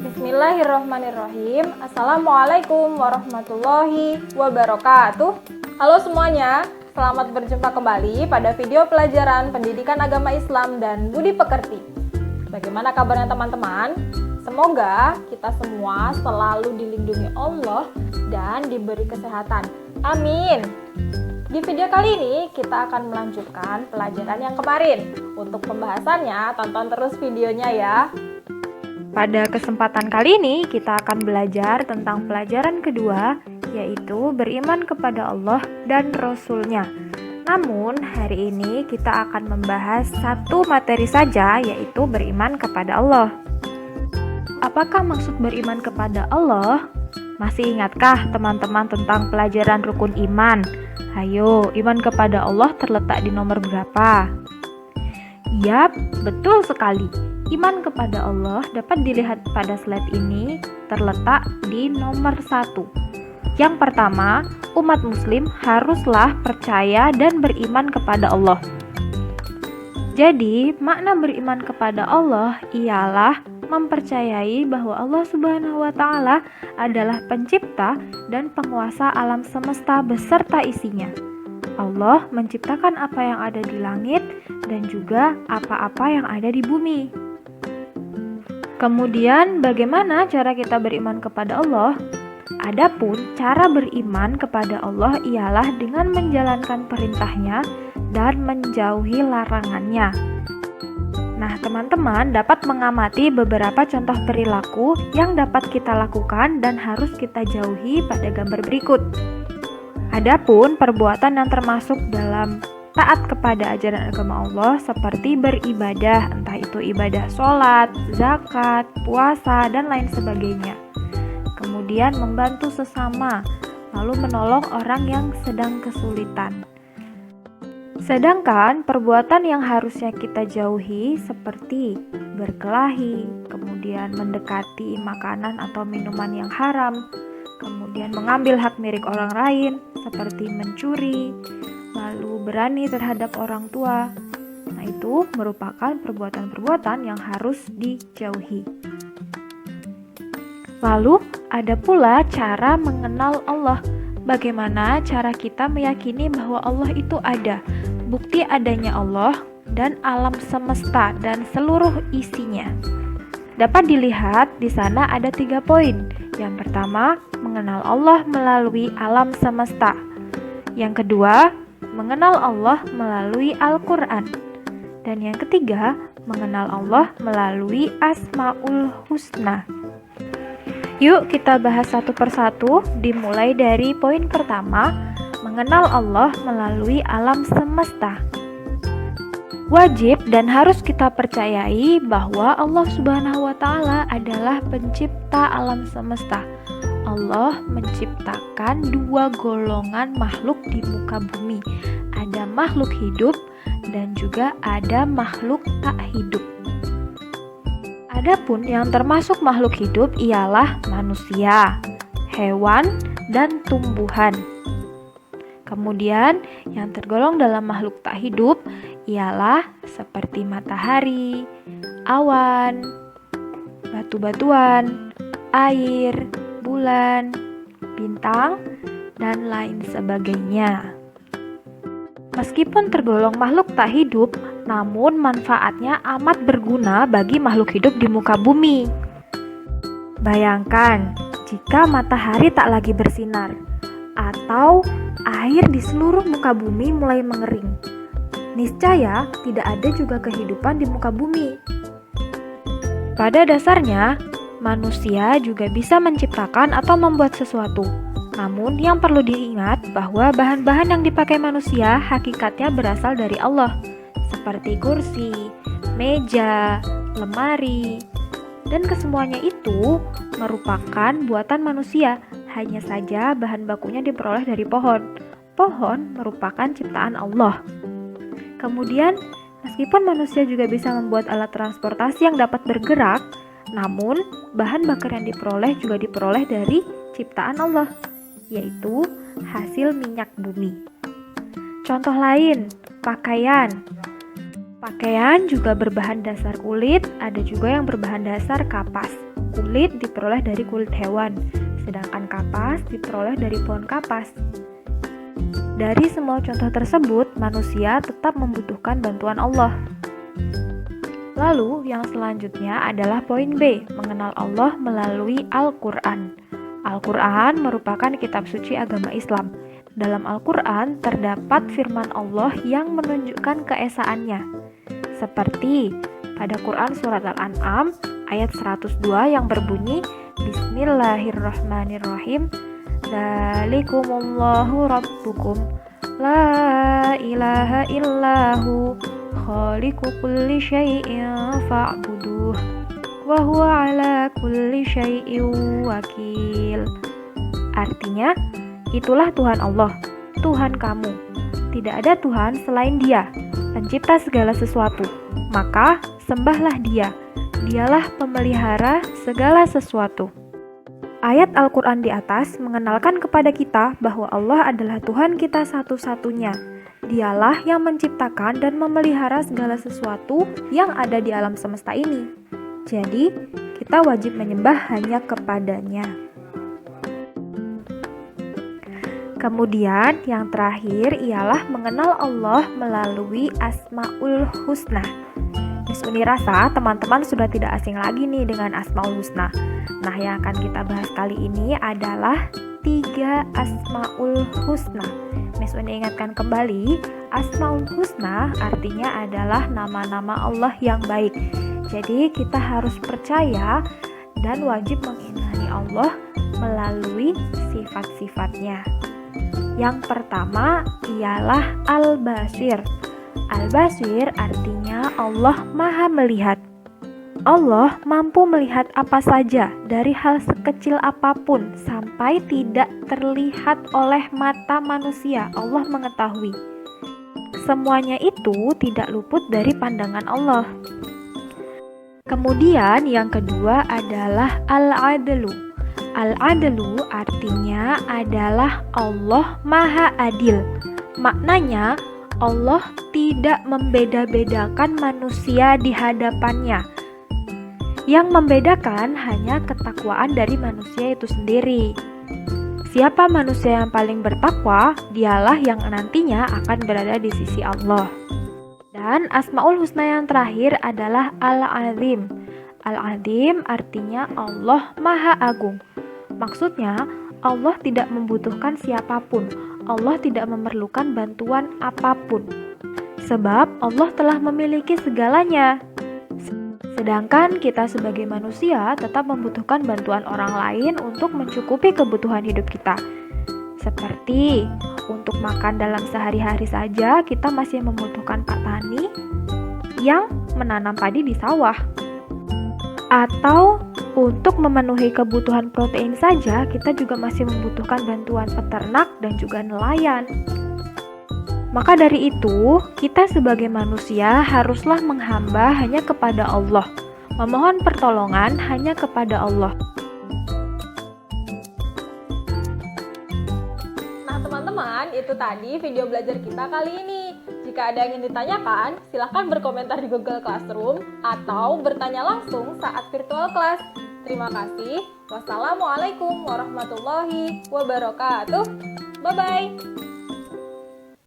Bismillahirrahmanirrahim. Assalamualaikum warahmatullahi wabarakatuh. Halo semuanya, selamat berjumpa kembali pada video pelajaran Pendidikan Agama Islam dan Budi Pekerti. Bagaimana kabarnya teman-teman? Semoga kita semua selalu dilindungi Allah dan diberi kesehatan. Amin. Di video kali ini kita akan melanjutkan pelajaran yang kemarin. Untuk pembahasannya, tonton terus videonya ya. Pada kesempatan kali ini kita akan belajar tentang pelajaran kedua, yaitu beriman kepada Allah dan Rasul-Nya. Namun hari ini kita akan membahas satu materi saja, yaitu beriman kepada Allah. Apakah maksud beriman kepada Allah? Masih ingatkah teman-teman tentang pelajaran rukun iman? Ayo, iman kepada Allah terletak di nomor berapa? Yap, betul sekali. Iman kepada Allah dapat dilihat pada slide ini terletak di nomor 1. Yang pertama, umat muslim haruslah percaya dan beriman kepada Allah. Jadi, makna beriman kepada Allah ialah mempercayai bahwa Allah Subhanahu wa Ta'ala adalah pencipta dan penguasa alam semesta beserta isinya. Allah menciptakan apa yang ada di langit dan juga apa-apa yang ada di bumi. Kemudian, bagaimana cara kita beriman kepada Allah? Adapun cara beriman kepada Allah ialah dengan menjalankan perintahnya dan menjauhi larangannya. Nah, teman-teman dapat mengamati beberapa contoh perilaku yang dapat kita lakukan dan harus kita jauhi pada gambar berikut. Adapun perbuatan yang termasuk dalam taat kepada ajaran agama Allah seperti beribadah, entah itu ibadah sholat, zakat, puasa, dan lain sebagainya. Kemudian membantu sesama, lalu menolong orang yang sedang kesulitan. Sedangkan perbuatan yang harusnya kita jauhi seperti berkelahi, kemudian mendekati makanan atau minuman yang haram, kemudian mengambil hak milik orang lain seperti mencuri, lalu berani terhadap orang tua. Nah, itu merupakan perbuatan-perbuatan yang harus dijauhi. Lalu ada pula cara mengenal Allah. Bagaimana cara kita meyakini bahwa Allah itu ada? Bukti adanya Allah dan alam semesta dan seluruh isinya dapat dilihat di sana ada 3 poin. Yang pertama, mengenal Allah melalui alam semesta. Yang kedua, mengenal Allah melalui Al-Quran. Dan yang ketiga, mengenal Allah melalui Asmaul Husna. Yuk kita bahas satu persatu, dimulai dari poin pertama, mengenal Allah melalui alam semesta. Wajib dan harus kita percayai bahwa Allah Subhanahu wa Ta'ala adalah pencipta alam semesta. Allah menciptakan 2 golongan makhluk di muka bumi. Ada makhluk hidup dan juga ada makhluk tak hidup. Adapun yang termasuk makhluk hidup ialah manusia, hewan, dan tumbuhan. Kemudian yang tergolong dalam makhluk tak hidup ialah seperti matahari, awan, batu-batuan, air, bulan, bintang, dan lain sebagainya. Meskipun tergolong makhluk tak hidup, namun manfaatnya amat berguna bagi makhluk hidup di muka bumi. Bayangkan jika matahari tak lagi bersinar, atau air di seluruh muka bumi mulai mengering. Niscaya tidak ada juga kehidupan di muka bumi. Pada dasarnya, manusia juga bisa menciptakan atau membuat sesuatu. Namun yang perlu diingat bahwa bahan-bahan yang dipakai manusia hakikatnya berasal dari Allah, seperti kursi, meja, lemari, dan kesemuanya itu merupakan buatan manusia. Hanya saja bahan bakunya diperoleh dari pohon. Pohon merupakan ciptaan Allah. Kemudian, meskipun manusia juga bisa membuat alat transportasi yang dapat bergerak, namun bahan bakar yang diperoleh juga diperoleh dari ciptaan Allah, yaitu hasil minyak bumi. Contoh lain, pakaian. Pakaian juga berbahan dasar kulit, ada juga yang berbahan dasar kapas. kulit diperoleh dari kulit hewan, sedangkan kapas diperoleh dari pohon kapas. Dari semua contoh tersebut, manusia tetap membutuhkan bantuan Allah. Lalu, yang selanjutnya adalah poin B, mengenal Allah melalui Al-Quran. Al-Quran merupakan kitab suci agama Islam. Dalam Al-Quran terdapat firman Allah yang menunjukkan keesaannya. Seperti pada Quran Surat Al-An'am ayat 102 yang berbunyi, Bismillahirrahmanirrahim, Dzalikumullahu rabbukum, la ilaha illahu, khaliqu kulli syai'in fa'buduh, wa huwa ala kulli syai'in wakil. Artinya, itulah Tuhan Allah, Tuhan kamu. Tidak ada Tuhan selain Dia, pencipta segala sesuatu. Maka, sembahlah Dia. Dialah pemelihara segala sesuatu. Ayat Al-Quran di atas mengenalkan kepada kita bahwa Allah adalah Tuhan kita satu-satunya. Dialah yang menciptakan dan memelihara segala sesuatu yang ada di alam semesta ini. Jadi, kita wajib menyembah hanya kepadanya. Kemudian, yang terakhir ialah mengenal Allah melalui Asmaul Husna. Miss Uni rasa teman-teman sudah tidak asing lagi nih dengan Asmaul Husna. Nah, yang akan kita bahas kali ini adalah 3 Asmaul Husna. Miss Uni ingatkan kembali, Asmaul Husna artinya adalah nama-nama Allah yang baik. Jadi kita harus percaya dan wajib mengimani Allah melalui sifat-sifatnya. Yang pertama ialah Al-Basir. Al-Basir artinya Allah Maha Melihat. Allah mampu melihat apa saja dari hal sekecil apapun sampai tidak terlihat oleh mata manusia. Allah mengetahui. Semuanya itu tidak luput dari pandangan Allah. Kemudian yang kedua adalah Al-Adlu. Al-Adlu artinya adalah Allah Maha Adil. Maknanya Allah tidak membeda-bedakan manusia di hadapannya. Yang membedakan hanya ketakwaan dari manusia itu sendiri. Siapa manusia yang paling bertakwa, dialah yang nantinya akan berada di sisi Allah. Dan Asmaul Husna yang terakhir adalah Al-Azim. Al-Azim artinya Allah Maha Agung. Maksudnya, Allah tidak membutuhkan siapapun. Allah tidak memerlukan bantuan apapun. Sebab Allah telah memiliki segalanya. Sedangkan kita sebagai manusia tetap membutuhkan bantuan orang lain untuk mencukupi kebutuhan hidup kita. Seperti untuk makan dalam sehari-hari saja kita masih membutuhkan petani yang menanam padi di sawah. Atau untuk memenuhi kebutuhan protein saja kita juga masih membutuhkan bantuan peternak dan juga nelayan. Maka dari itu, kita sebagai manusia haruslah menghamba hanya kepada Allah, memohon pertolongan hanya kepada Allah. Nah teman-teman, itu tadi video belajar kita kali ini. Jika ada yang ingin ditanyakan, silahkan berkomentar di Google Classroom atau bertanya langsung saat virtual class. Terima kasih. Wassalamualaikum warahmatullahi wabarakatuh. Bye-bye.